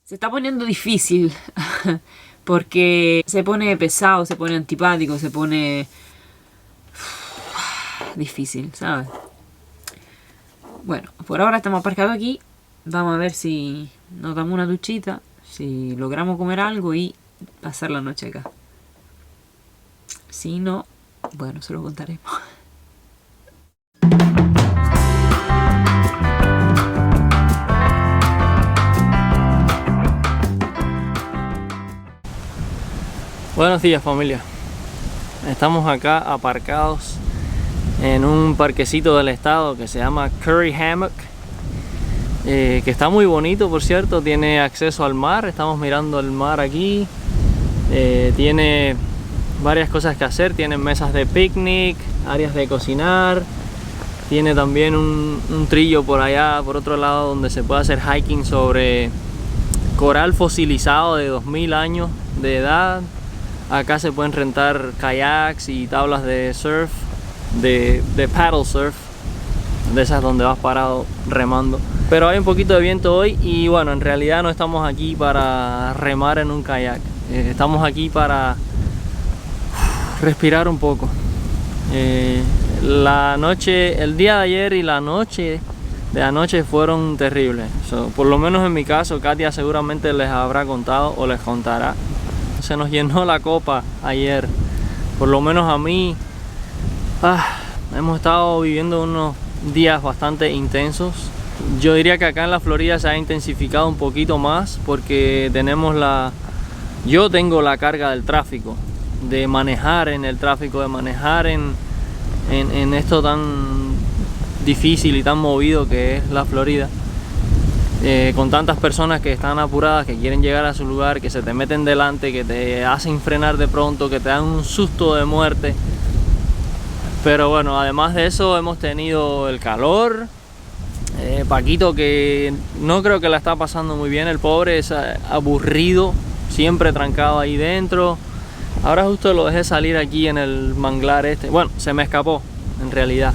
Se está poniendo difícil porque se pone pesado, se pone antipático, se pone difícil, ¿sabes? Bueno, por ahora estamos aparcados aquí. Vamos a ver si nos damos una duchita, si logramos comer algo y pasar la noche acá. Si no, bueno, se lo contaremos. Buenos días, familia. Estamos acá aparcados en un parquecito del estado que se llama Curry Hammock, que está muy bonito, por cierto. Tiene acceso al mar, estamos mirando el mar aquí. Tiene varias cosas que hacer, tiene mesas de picnic, áreas de cocinar. Tiene también un trillo por allá, por otro lado, donde se puede hacer hiking sobre coral fosilizado de 2000 años de edad. Acá se pueden rentar kayaks y tablas de surf, de paddle surf, de esas donde vas parado remando. Pero hay un poquito de viento hoy y bueno, en realidad no estamos aquí para remar en un kayak. Estamos aquí para respirar un poco. La noche, el día de ayer y la noche de anoche fueron terribles. Por lo menos en mi caso, Katia seguramente les habrá contado o les contará. Se nos llenó la copa ayer, por lo menos a mí. Hemos estado viviendo unos días bastante intensos. Yo diría que acá en la Florida se ha intensificado un poquito más porque yo tengo la carga del tráfico, de manejar en el tráfico, de manejar en esto tan difícil y tan movido que es la Florida. Con tantas personas que están apuradas, que quieren llegar a su lugar, que se te meten delante, que te hacen frenar de pronto, que te dan un susto de muerte. Pero bueno, además de eso hemos tenido el calor. Paquito, que no creo que la está pasando muy bien, el pobre es aburrido, siempre trancado ahí dentro. Ahora justo lo dejé salir aquí en el manglar este. Bueno, se me escapó en realidad,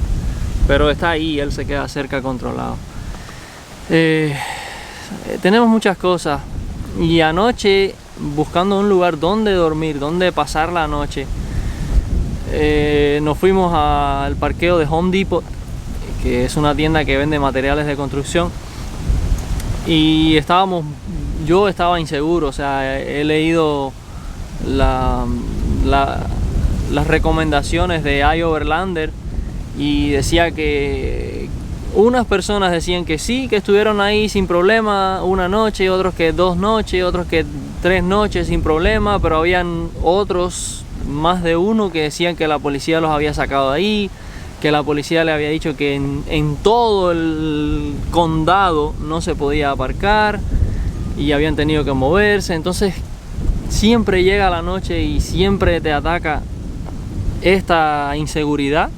pero está ahí, él se queda cerca controlado. Tenemos muchas cosas y anoche, buscando un lugar donde dormir, donde pasar la noche, nos fuimos al parqueo de Home Depot, que es una tienda que vende materiales de construcción, y yo estaba inseguro. O sea, he leído las recomendaciones de iOverlander y decía que unas personas decían que sí, que estuvieron ahí sin problema una noche, otros que 2 noches, otros que 3 noches sin problema, pero habían otros, más de uno, que decían que la policía los había sacado de ahí, que la policía le había dicho que en todo el condado no se podía aparcar y habían tenido que moverse. Entonces siempre llega la noche y siempre te ataca esta inseguridad,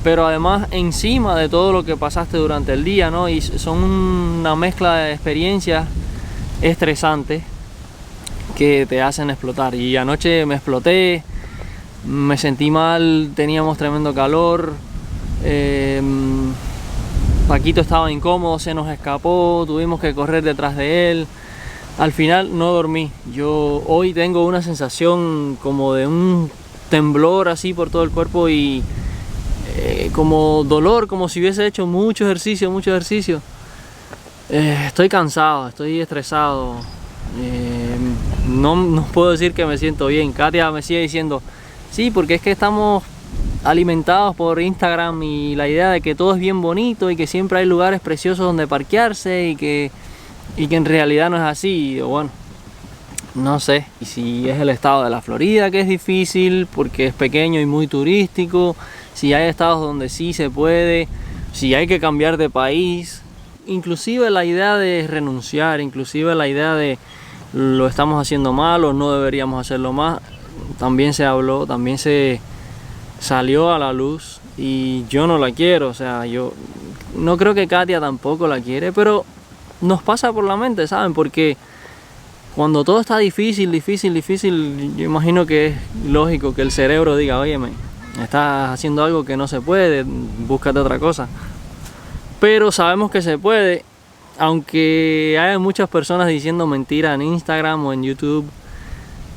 pero además encima de todo lo que pasaste durante el día, ¿no? Y son una mezcla de experiencias estresantes que te hacen explotar. Y anoche me exploté, me sentí mal, teníamos tremendo calor. Paquito estaba incómodo, se nos escapó, tuvimos que correr detrás de él. Al final no dormí. Yo hoy tengo una sensación como de un temblor así por todo el cuerpo y como dolor, como si hubiese hecho mucho ejercicio. Estoy cansado, estoy estresado. No puedo decir que me siento bien. Katia me sigue diciendo, sí, porque es que estamos alimentados por Instagram y la idea de que todo es bien bonito y que siempre hay lugares preciosos donde parquearse y que en realidad no es así. O bueno, no sé. Y si es el estado de la Florida, que es difícil porque es pequeño y muy turístico, si hay estados donde sí se puede, si hay que cambiar de país, inclusive la idea de renunciar, inclusive la idea de lo estamos haciendo mal o no deberíamos hacerlo más, también se habló, también se salió a la luz y yo no la quiero. O sea, yo no creo que Katia tampoco la quiere, pero nos pasa por la mente, ¿saben? Porque cuando todo está difícil, yo imagino que es lógico que el cerebro diga, óyeme, estás haciendo algo que no se puede, búscate otra cosa. Pero sabemos que se puede aunque hay muchas personas diciendo mentiras en Instagram o en YouTube,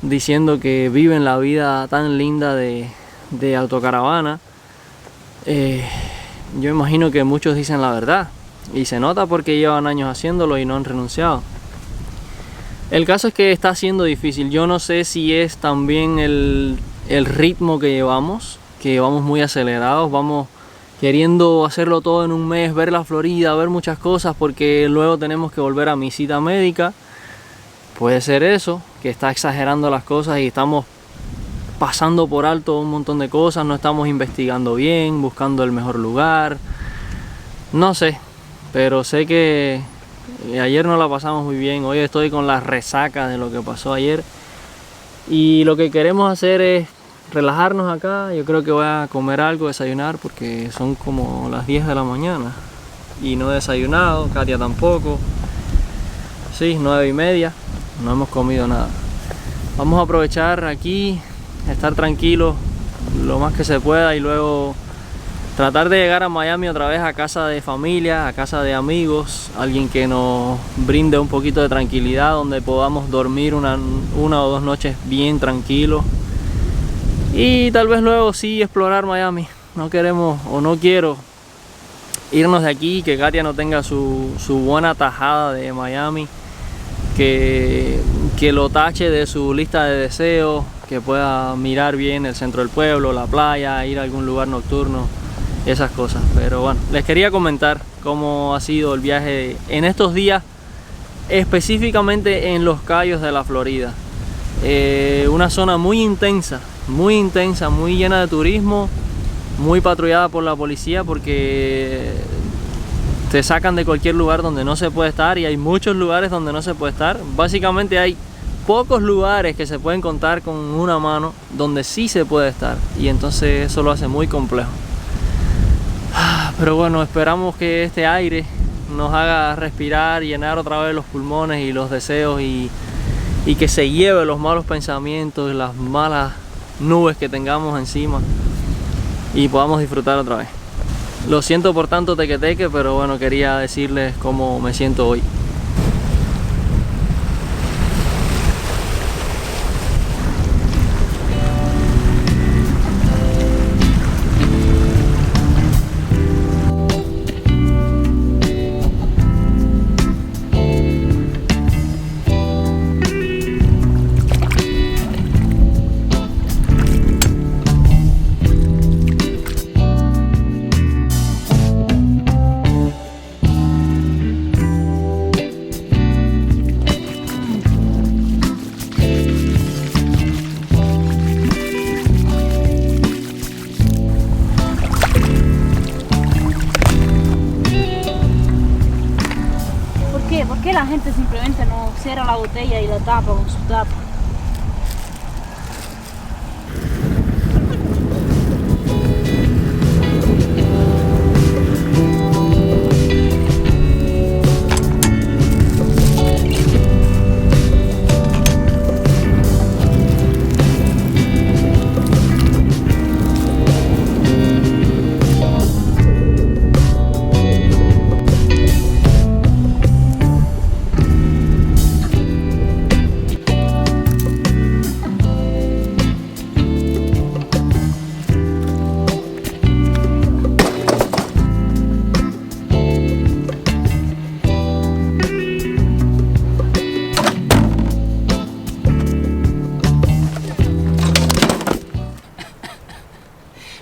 diciendo que viven la vida tan linda de autocaravana, yo imagino que muchos dicen la verdad. Y se nota porque llevan años haciéndolo y no han renunciado. El caso es que está siendo difícil. Yo no sé si es también el ritmo que llevamos muy acelerados. Vamos queriendo hacerlo todo en un mes, ver la Florida, ver muchas cosas, porque luego tenemos que volver a mi cita médica. Puede ser eso, que está exagerando las cosas y estamos pasando por alto un montón de cosas. No estamos investigando bien, buscando el mejor lugar. No sé. Pero sé que ayer no la pasamos muy bien, hoy estoy con las resacas de lo que pasó ayer. Y lo que queremos hacer es relajarnos acá. Yo creo que voy a comer algo, desayunar, porque son como las 10 de la mañana. Y no he desayunado, Katia tampoco. Sí, 9:30, no hemos comido nada. Vamos a aprovechar aquí, estar tranquilos lo más que se pueda y luego tratar de llegar a Miami otra vez a casa de familia, a casa de amigos, alguien que nos brinde un poquito de tranquilidad, donde podamos dormir una o dos noches bien tranquilos. Y tal vez luego sí explorar Miami. No queremos o no quiero irnos de aquí, que Katia no tenga su buena tajada de Miami, que lo tache de su lista de deseos, que pueda mirar bien el centro del pueblo, la playa, ir a algún lugar nocturno. Esas cosas, pero bueno, les quería comentar cómo ha sido el viaje en estos días, específicamente en Los Cayos de la Florida. Una zona muy intensa, muy llena de turismo, muy patrullada por la policía, porque te sacan de cualquier lugar donde no se puede estar, y hay muchos lugares donde no se puede estar. Básicamente hay pocos lugares que se pueden contar con una mano donde sí se puede estar, y entonces eso lo hace muy complejo. Pero bueno, esperamos que este aire nos haga respirar, llenar otra vez los pulmones y los deseos, y que se lleve los malos pensamientos, las malas nubes que tengamos encima, y podamos disfrutar otra vez. Lo siento por tanto teque-teque, pero bueno, quería decirles cómo me siento hoy. ¿Por qué la gente simplemente no cierra la botella y la tapa con su tapa?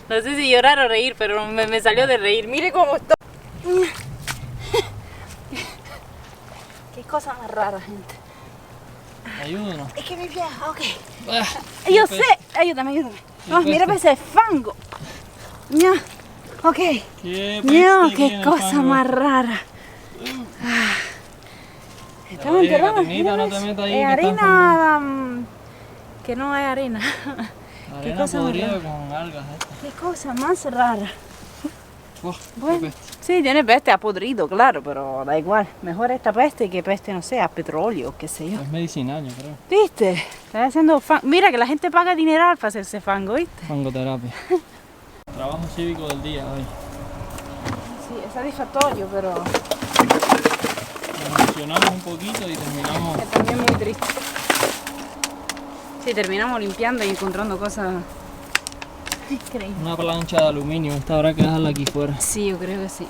No sé si llorar o reír, pero me salió de reír. Mire cómo estoy. Qué cosa más rara, gente. Ayúdanos. Es que mi pie, ok. Yo sé. Ayúdame. No, mira ese fango. Ya, ok. No, qué cosa más rara. Estamos enterrados. No te metas ahí. Harina. Que no hay harina. Arena podrida con algas. Qué cosa más rara. Bueno, sí, tiene peste, ha podrido, claro, pero da igual. Mejor esta peste que peste, no sé, a petróleo, qué sé yo. Es medicinal, yo creo. ¿Viste? Está haciendo mira que la gente paga dineral para hacerse fango, ¿viste? Fangoterapia. Trabajo cívico del día hoy. Sí, es satisfactorio, pero emocionamos un poquito y terminamos. Es también muy triste. Sí, terminamos limpiando y encontrando cosas increíbles. Una plancha de aluminio, esta habrá que dejarla aquí fuera. Sí, yo creo que sí.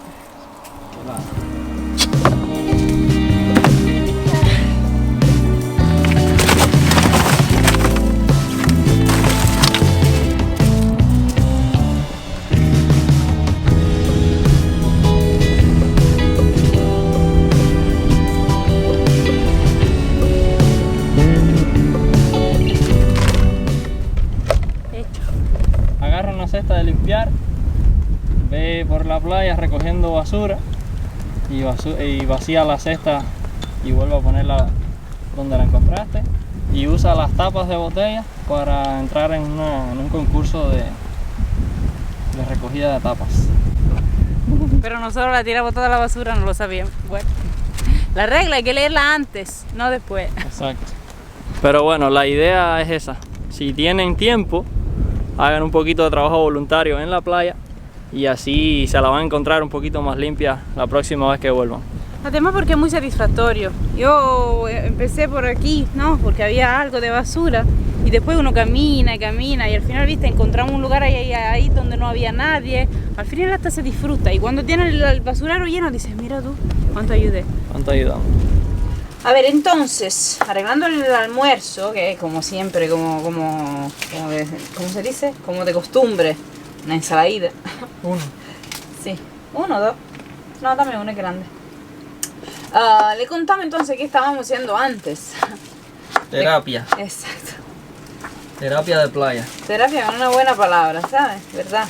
Agarra una cesta de limpiar, ve por la playa recogiendo basura y vacía la cesta y vuelve a ponerla donde la encontraste y usa las tapas de botella para entrar en un concurso de recogida de tapas. Pero nosotros la tiramos toda la basura, no lo sabíamos. Bueno, la regla hay que leerla antes, no después. Exacto. Pero bueno, la idea es esa. Si tienen tiempo, hagan un poquito de trabajo voluntario en la playa y así se la van a encontrar un poquito más limpia la próxima vez que vuelvan. Además porque es muy satisfactorio. Yo empecé por aquí, ¿no? Porque había algo de basura y después uno camina y camina y al final, viste, encontramos un lugar ahí donde no había nadie. Al final hasta se disfruta y cuando tiene el basurero lleno dices, mira tú, cuánto ayudé. ¿Cuánto ayudamos? A ver, entonces, arreglando el almuerzo, que como siempre, ¿cómo se dice? Como de costumbre, una ensaladita. Uno. Sí, uno, dos. No, también uno es grande. Le contamos entonces qué estábamos haciendo antes. Terapia. Exacto. Terapia de playa. Terapia es una buena palabra, ¿sabes? ¿Verdad?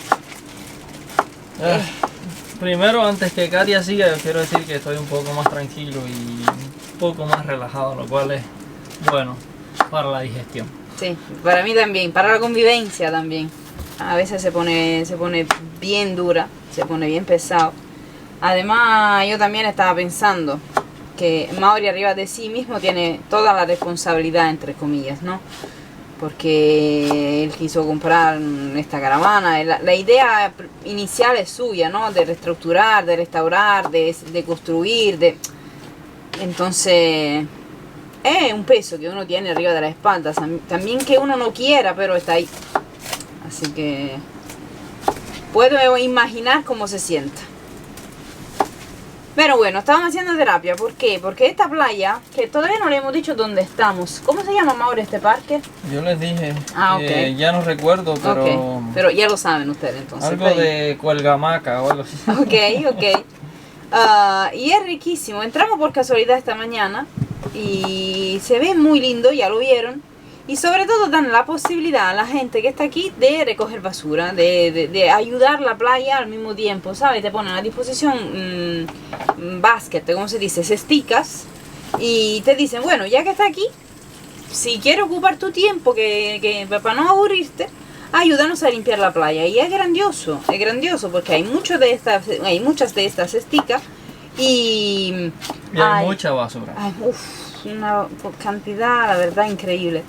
Primero, antes que Katia siga, yo quiero decir que estoy un poco más tranquilo y un poco más relajado, lo cual es bueno para la digestión. Sí, para mí también, para la convivencia también. A veces se pone bien dura, se pone bien pesado. Además, yo también estaba pensando que Mauri arriba de sí mismo tiene toda la responsabilidad, entre comillas, ¿no? Porque él quiso comprar esta caravana. La idea inicial es suya, ¿no? De reestructurar, de restaurar, de construir, Entonces, es un peso que uno tiene arriba de la espalda. También que uno no quiera, pero está ahí. Así que puedo imaginar cómo se sienta. Pero bueno, estábamos haciendo terapia. ¿Por qué? Porque esta playa, que todavía no le hemos dicho dónde estamos. ¿Cómo se llama, Mauro, este parque? Yo les dije, ok. ya no recuerdo, pero... Okay. Pero ya lo saben ustedes entonces. Algo de Cuelgamaca o algo así. Ok. Y es riquísimo. Entramos por casualidad esta mañana y se ve muy lindo, ya lo vieron. Y sobre todo dan la posibilidad a la gente que está aquí de recoger basura, de ayudar la playa al mismo tiempo, ¿sabes? Te ponen a disposición basket, ¿cómo se dice? Cesticas. Y te dicen, bueno, ya que está aquí, si quieres ocupar tu tiempo que para no aburrirte, ayúdanos a limpiar la playa. Y es grandioso porque hay muchas de estas cesticas y hay mucha basura. Una cantidad, la verdad, increíble.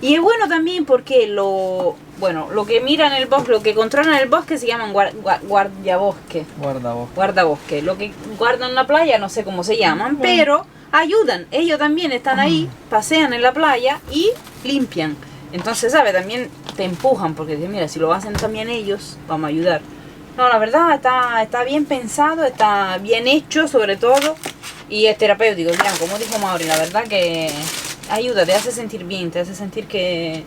Y es bueno también porque lo que miran el bosque, lo que controlan el bosque se llaman guardabosque. Guardabosque. Lo que guardan la playa, no sé cómo se llaman, pero ayudan. Ellos también están ahí, pasean en la playa y limpian. Entonces, ¿sabes? También te empujan porque dicen, mira, si lo hacen también ellos, vamos a ayudar. No, la verdad está bien pensado, está bien hecho sobre todo y es terapéutico. Mira, como dijo Mauri, la verdad que ayuda, te hace sentir bien, te hace sentir que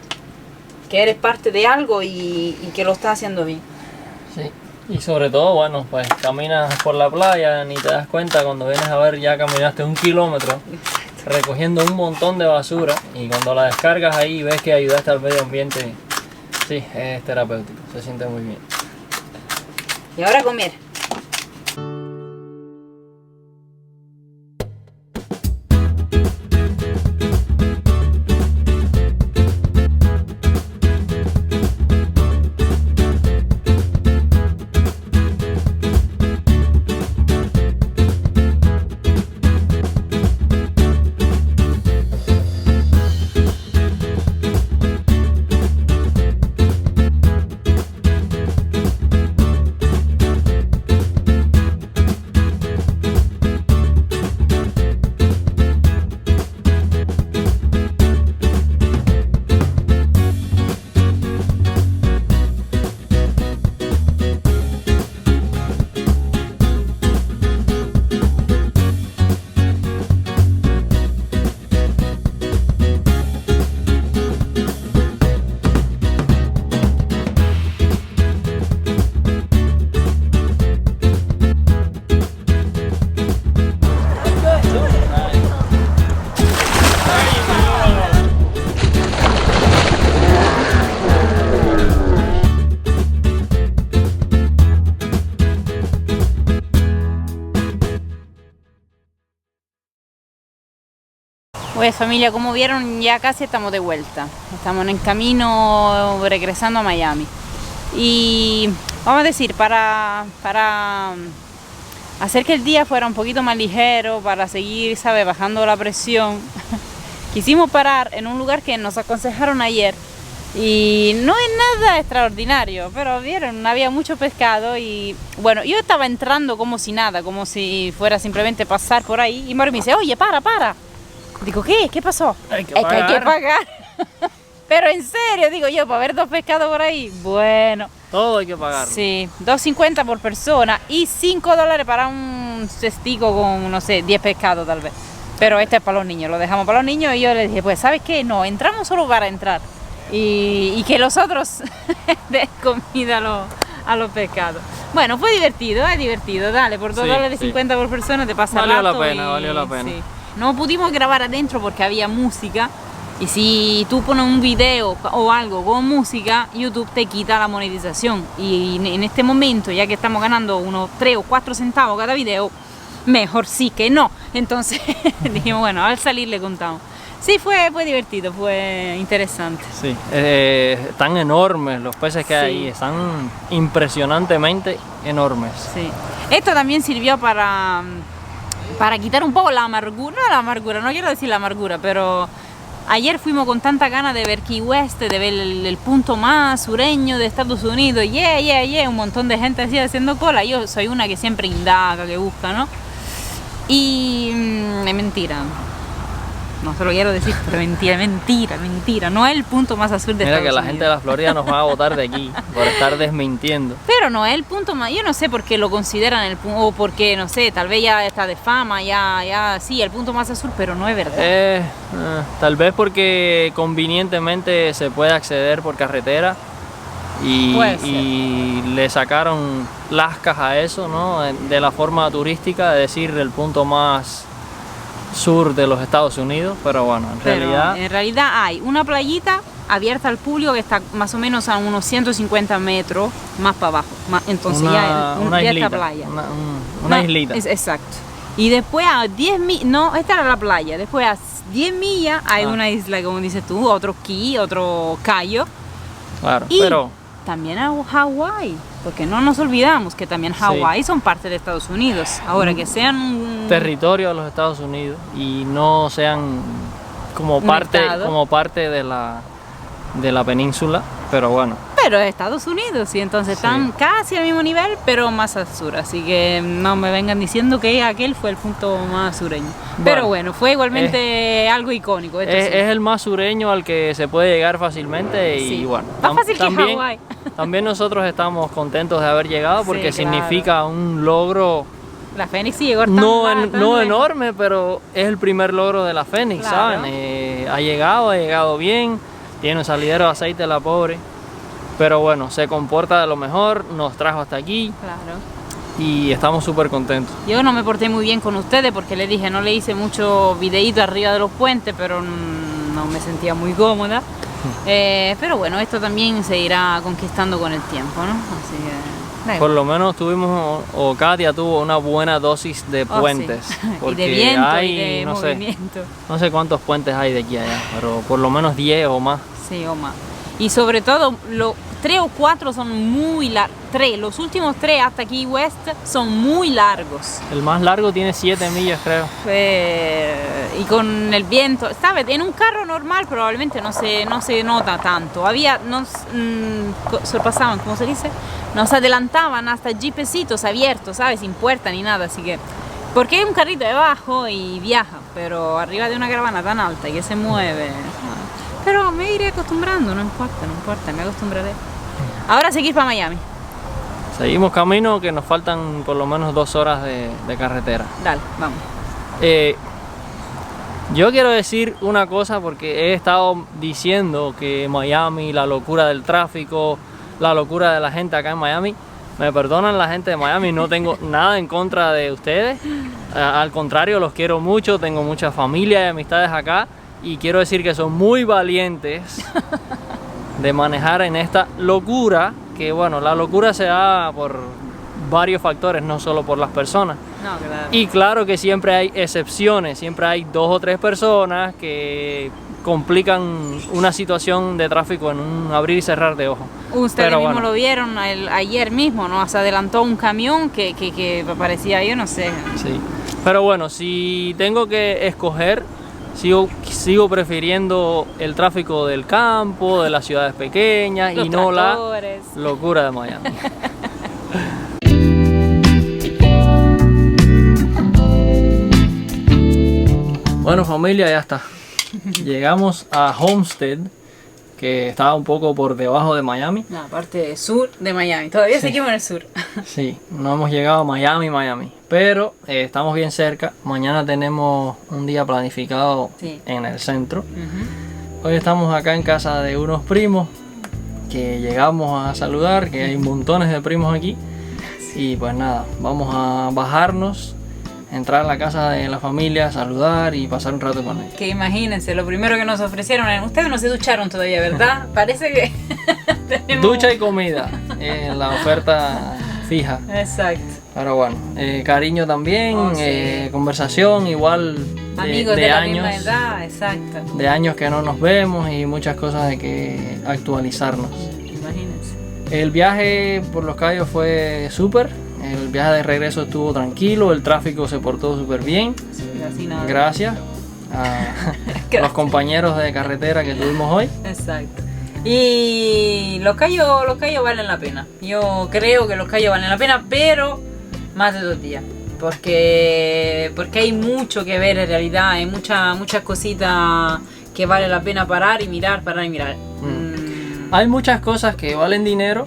eres parte de algo y que lo estás haciendo bien. Sí, y sobre todo, bueno, pues caminas por la playa, ni te das cuenta cuando vienes a ver ya caminaste 1 kilómetro recogiendo un montón de basura y cuando la descargas ahí y ves que ayudaste al medio ambiente, sí, es terapéutico, se siente muy bien. Y ahora comer. Pues familia, como vieron, ya casi estamos de vuelta. Estamos en camino regresando a Miami. Y vamos a decir, para hacer que el día fuera un poquito más ligero, para seguir, ¿sabe?, bajando la presión, quisimos parar en un lugar que nos aconsejaron ayer. Y no es nada extraordinario, pero vieron, había mucho pescado y bueno, yo estaba entrando como si nada, como si fuera simplemente pasar por ahí. Y Mario me dice, oye, para. Digo, ¿qué pasó? Hay que Es que hay que pagar. Pero en serio, digo yo, para ver 2 pescados por ahí, bueno. Todo hay que pagar. Sí, $2.50 por persona y $5 para un cestico con, no sé, 10 pescados tal vez. Pero este es para los niños, lo dejamos para los niños y yo les dije, pues, ¿sabes qué? No, entramos solo para entrar. Y que los otros den comida a los pescados. Bueno, fue divertido, es divertido, dale, por $2.50 por persona te pasa valió rato. Valió la pena. Sí. No pudimos grabar adentro porque había música y si tú pones un video o algo con música, YouTube te quita la monetización y en este momento, ya que estamos ganando unos 3 o 4 centavos cada video, mejor sí que no. Entonces dijimos, bueno, al salir le contamos. Sí, fue divertido, fue interesante. Sí, están enormes los peces que hay ahí, están impresionantemente enormes. Sí. Esto también sirvió para quitar un poco la amargura, no quiero decir la amargura, pero ayer fuimos con tanta ganas de ver Key West, de ver el punto más sureño de Estados Unidos, un montón de gente así haciendo cola. Yo soy una que siempre indaga, que busca, ¿no? Y es mentira. No se lo quiero decir, pero mentira. No es el punto más azul de Estados Unidos. Mira que la gente de la Florida nos va a botar de aquí por estar desmintiendo. Pero no es el punto más, yo no sé por qué lo consideran el punto, o porque, no sé, tal vez ya está de fama, ya sí, el punto más azul, pero no es verdad. Tal vez porque convenientemente se puede acceder por carretera y le sacaron lascas a eso, ¿no? De la forma turística, de decir el punto más sur de los Estados Unidos, pero bueno, en realidad hay una playita abierta al público que está más o menos a unos 150 metros más para abajo, entonces ya es islita, esta playa. Una islita. Exacto. Y después a 10 millas, no, esta era la playa, después a 10 millas hay una isla, como dices tú, otro key, otro callo. Claro, y pero también a Hawái, porque no nos olvidamos que también Hawái son parte de Estados Unidos. Ahora que sean un territorio de los Estados Unidos y no sean como parte de la península, pero bueno. Pero es Estados Unidos y entonces están casi al mismo nivel, pero más al sur. Así que no me vengan diciendo que aquel fue el punto más sureño. Pero bueno, fue igualmente algo icónico. Es el más sureño al que se puede llegar fácilmente y bueno. Más fácil que Hawái. También nosotros estamos contentos de haber llegado porque significa un logro. La Fénix sí llegó no enorme, pero es el primer logro de la Fénix, claro. ¿saben? Ha llegado bien, tiene un salidero de aceite la pobre, pero bueno, se comporta de lo mejor, nos trajo hasta aquí. Claro. Y estamos súper contentos. Yo no me porté muy bien con ustedes porque les dije, no le hice mucho videíto arriba de los puentes, pero no me sentía muy cómoda. Pero bueno, esto también se irá conquistando con el tiempo, ¿no? Así que por lo menos o Katia tuvo una buena dosis de puentes. Sí. Porque y de viento hay, y de movimiento. No sé cuántos puentes hay de aquí a allá, pero por lo menos 10 o más. Sí, o más. Y sobre todo, 3 o 4 son muy largos. Los últimos 3 hasta aquí West son muy largos. El más largo tiene 7 millas, creo. Y con el viento, ¿sabes? En un carro normal probablemente no se nota tanto. Nos sorpasaban, ¿cómo se dice? Nos adelantaban hasta jeepecitos abiertos, ¿sabes? Sin puerta ni nada, así que... Porque hay un carrito debajo y viaja, pero arriba de una caravana tan alta y que se mueve... Pero me iré acostumbrando, no importa, me acostumbraré. Ahora seguir para Miami. Seguimos camino, que nos faltan por lo menos 2 horas de carretera. Dale, vamos. Yo quiero decir una cosa porque he estado diciendo que Miami, la locura del tráfico, la locura de la gente acá en Miami. Me perdonan la gente de Miami, no tengo nada en contra de ustedes. Al contrario, los quiero mucho, tengo mucha familia y amistades acá. Y quiero decir que son muy valientes de manejar en esta locura, que bueno, la locura se da por varios factores, no solo por las personas. No, claro. Y claro que siempre hay excepciones, siempre hay 2 o 3 personas que complican una situación de tráfico en un abrir y cerrar de ojos. Ustedes mismos lo vieron ayer mismo, ¿no? Se adelantó un camión que parecía, yo no sé. Sí, pero bueno, si tengo que escoger, sigo prefiriendo el tráfico del campo, de las ciudades pequeñas y no la locura de Miami. Bueno, familia, ya está. Llegamos a Homestead, que estaba un poco por debajo de Miami. La parte sur de Miami. Todavía seguimos en el sur. Sí, no hemos llegado a Miami, pero estamos bien cerca. Mañana tenemos un día planificado en el centro. Hoy estamos acá en casa de unos primos que llegamos a saludar, que hay montones de primos aquí. Y pues nada, vamos a bajarnos, entrar a la casa de la familia, saludar y pasar un rato con ellos. Que imagínense, lo primero que nos ofrecieron, ustedes no se ducharon todavía, ¿verdad? Parece que tenemos... Ducha y comida, la oferta fija. Exacto. Pero bueno, cariño también, conversación igual amigos de la misma edad, exacto. De años que no nos vemos y muchas cosas de que actualizarnos. Imagínense. El viaje por Los Cayos fue súper. El viaje de regreso estuvo tranquilo, el tráfico se portó súper bien. Sí, así nada. Gracias a los compañeros de carretera que tuvimos hoy. Exacto. Y Los Cayos valen la pena. Yo creo que Los Cayos valen la pena, pero más de 2 días. Porque hay mucho que ver en realidad, hay muchas cositas que vale la pena parar y mirar. Hay muchas cosas que valen dinero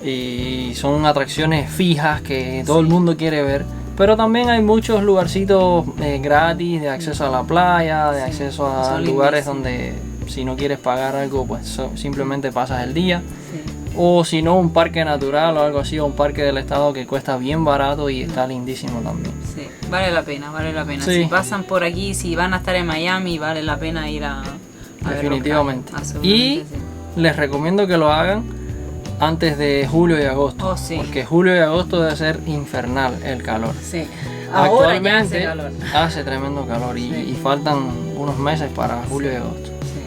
y son atracciones fijas que todo el mundo quiere ver, pero también hay muchos lugarcitos gratis, de acceso a la playa, de acceso a lugares donde si no quieres pagar algo pues simplemente pasas el día, o si no un parque natural o algo así, o un parque del estado que cuesta bien barato y está lindísimo también. Sí, vale la pena. Sí. Si pasan por aquí, si van a estar en Miami, vale la pena ir a definitivamente. Y les recomiendo que lo hagan antes de julio y agosto, porque julio y agosto debe ser infernal el calor. Sí. Actualmente hace tremendo calor y faltan unos meses para julio y agosto. Sí.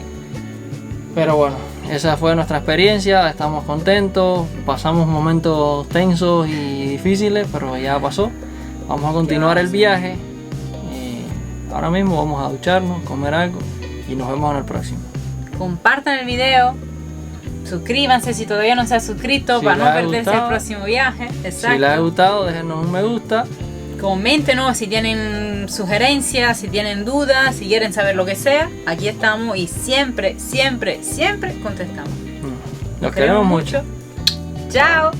Pero bueno, esa fue nuestra experiencia, estamos contentos, pasamos momentos tensos y difíciles, pero ya pasó. Vamos a continuar el viaje y ahora mismo vamos a ducharnos, comer algo y nos vemos en el próximo. Compartan el video. Suscríbanse si todavía no se han suscrito para no perderse el próximo viaje. Exacto. Si les ha gustado, déjenos un me gusta. Coméntenos si tienen sugerencias, si tienen dudas, si quieren saber lo que sea. Aquí estamos y siempre contestamos. Los queremos mucho. Chao.